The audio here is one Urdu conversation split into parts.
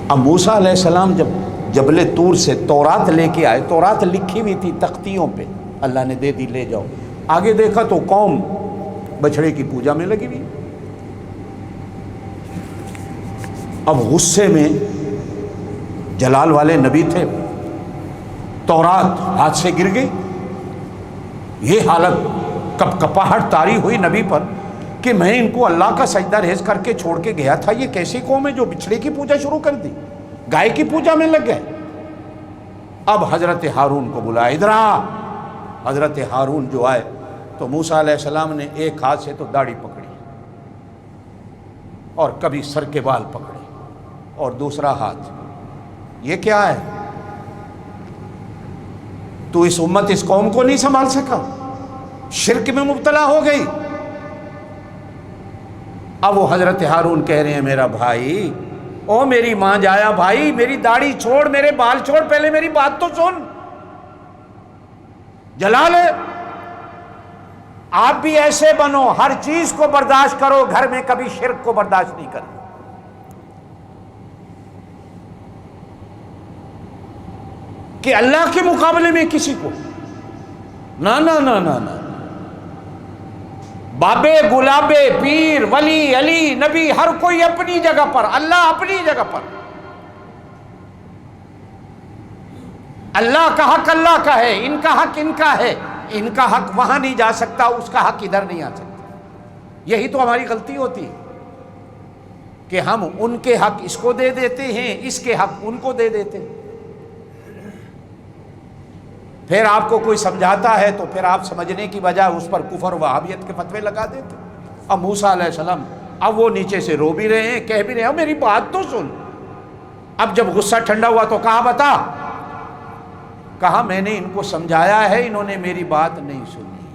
اب موسیٰ علیہ السلام جب جبل طور سے تورات لے کے آئے، تورات لکھی ہوئی تھی تختیوں پہ، اللہ نے دے دی، لے جاؤ۔ آگے دیکھا تو قوم بچھڑے کی پوجا میں لگی ہوئی۔ اب غصے میں، جلال والے نبی تھے، تورات ہاتھ سے گر گئی۔ یہ حالت کپ کپاہٹ طاری ہوئی نبی پر کہ میں ان کو اللہ کا سجدہ ریز کر کے چھوڑ کے گیا تھا، یہ کیسی قوم ہے جو بچھڑے کی پوجا شروع کر دی، گائے کی پوجا میں لگ گئے۔ اب حضرت ہارون کو بلایا، ادھر آ۔ حضرت ہارون جو آئے تو موسیٰ علیہ السلام نے ایک ہاتھ سے تو داڑھی پکڑی اور کبھی سر کے بال پکڑے، اور دوسرا ہاتھ، یہ کیا ہے؟ تو اس امت، اس قوم کو نہیں سنبھال سکا، شرک میں مبتلا ہو گئی۔ اب وہ حضرت ہارون کہہ رہے ہیں میرا بھائی، او میری ماں جایا بھائی، میری داڑھی چھوڑ، میرے بال چھوڑ، پہلے میری بات تو سن۔ جلال ہے، آپ بھی ایسے بنو، ہر چیز کو برداشت کرو، گھر میں کبھی شرک کو برداشت نہیں کرو۔ کہ اللہ کے مقابلے میں کسی کو نہ نہ نہ نہ نہ، بابے گلابے، پیر، ولی، علی، نبی، ہر کوئی اپنی جگہ پر، اللہ اپنی جگہ پر۔ اللہ کا حق اللہ کا ہے، ان کا حق ان کا ہے، ان کا حق وہاں نہیں جا سکتا، اس کا حق ادھر نہیں آ سکتا۔ یہی تو ہماری غلطی ہوتی ہے کہ ہم ان کے حق اس کو دے دیتے ہیں، اس کے حق ان کو دے دیتے ہیں۔ پھر آپ کو کوئی سمجھاتا ہے تو پھر آپ سمجھنے کی بجائے اس پر کفر و وہابیت کے فتوے لگا دیتے۔ اب موسیٰ علیہ السلام، اب وہ نیچے سے رو بھی رہے ہیں، کہہ بھی رہے ہیں میری بات تو سن۔ اب جب غصہ ٹھنڈا ہوا تو کہا بتا، کہا میں نے ان کو سمجھایا ہے، انہوں نے میری بات نہیں سنی۔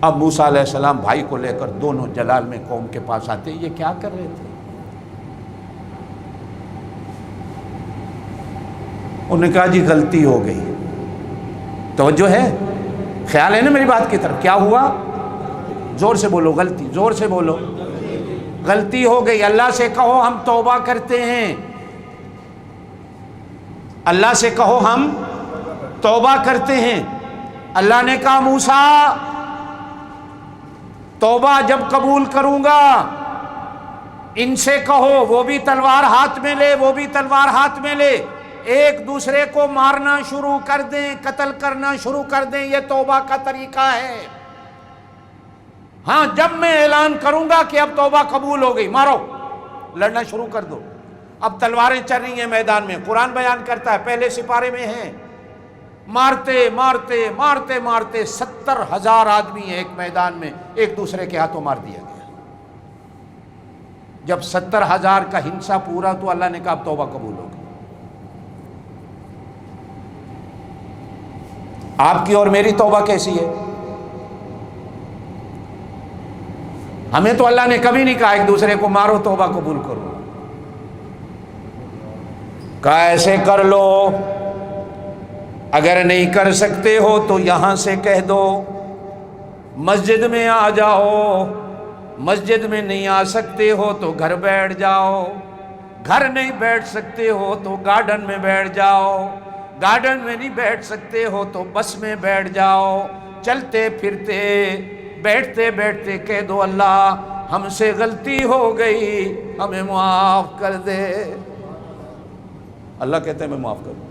اب موسیٰ علیہ السلام بھائی کو لے کر دونوں جلال میں قوم کے پاس آتے، یہ کیا کر رہے تھے؟ انہوں نے کہا جی غلطی ہو گئی۔ توجہ ہے، خیال ہے نا میری بات کی طرف؟ کیا ہوا؟ زور سے بولو، غلطی، زور سے بولو، غلطی ہو گئی۔ اللہ سے کہو ہم توبہ کرتے ہیں، اللہ سے کہو ہم توبہ کرتے ہیں۔ اللہ نے کہا موسیٰ توبہ جب قبول کروں گا ان سے کہو وہ بھی تلوار ہاتھ میں لے، وہ بھی تلوار ہاتھ میں لے، ایک دوسرے کو مارنا شروع کر دیں، قتل کرنا شروع کر دیں، یہ توبہ کا طریقہ ہے۔ ہاں جب میں اعلان کروں گا کہ اب توبہ قبول ہو گئی، مارو، لڑنا شروع کر دو۔ اب تلواریں چل رہی ہیں میدان میں، قرآن بیان کرتا ہے پہلے سپارے میں ہیں، مارتے مارتے مارتے مارتے 70,000 آدمی ایک میدان میں ایک دوسرے کے ہاتھوں مار دیا گیا۔ جب 70,000 کا ہنسا پورا تو اللہ نے کہا اب توبہ قبول ہو گئی۔ آپ کی اور میری توبہ کیسی ہے؟ ہمیں تو اللہ نے کبھی نہیں کہا ایک دوسرے کو مارو توبہ قبول کرو، کہا ایسے کر لو، اگر نہیں کر سکتے ہو تو یہاں سے کہہ دو مسجد میں آ جاؤ، مسجد میں نہیں آ سکتے ہو تو گھر بیٹھ جاؤ، گھر نہیں بیٹھ سکتے ہو تو گارڈن میں بیٹھ جاؤ، گارڈن میں نہیں بیٹھ سکتے ہو تو بس میں بیٹھ جاؤ، چلتے پھرتے بیٹھتے بیٹھتے کہہ دو اللہ ہم سے غلطی ہو گئی، ہمیں معاف کر دے۔ اللہ کہتے ہیں میں معاف کروں۔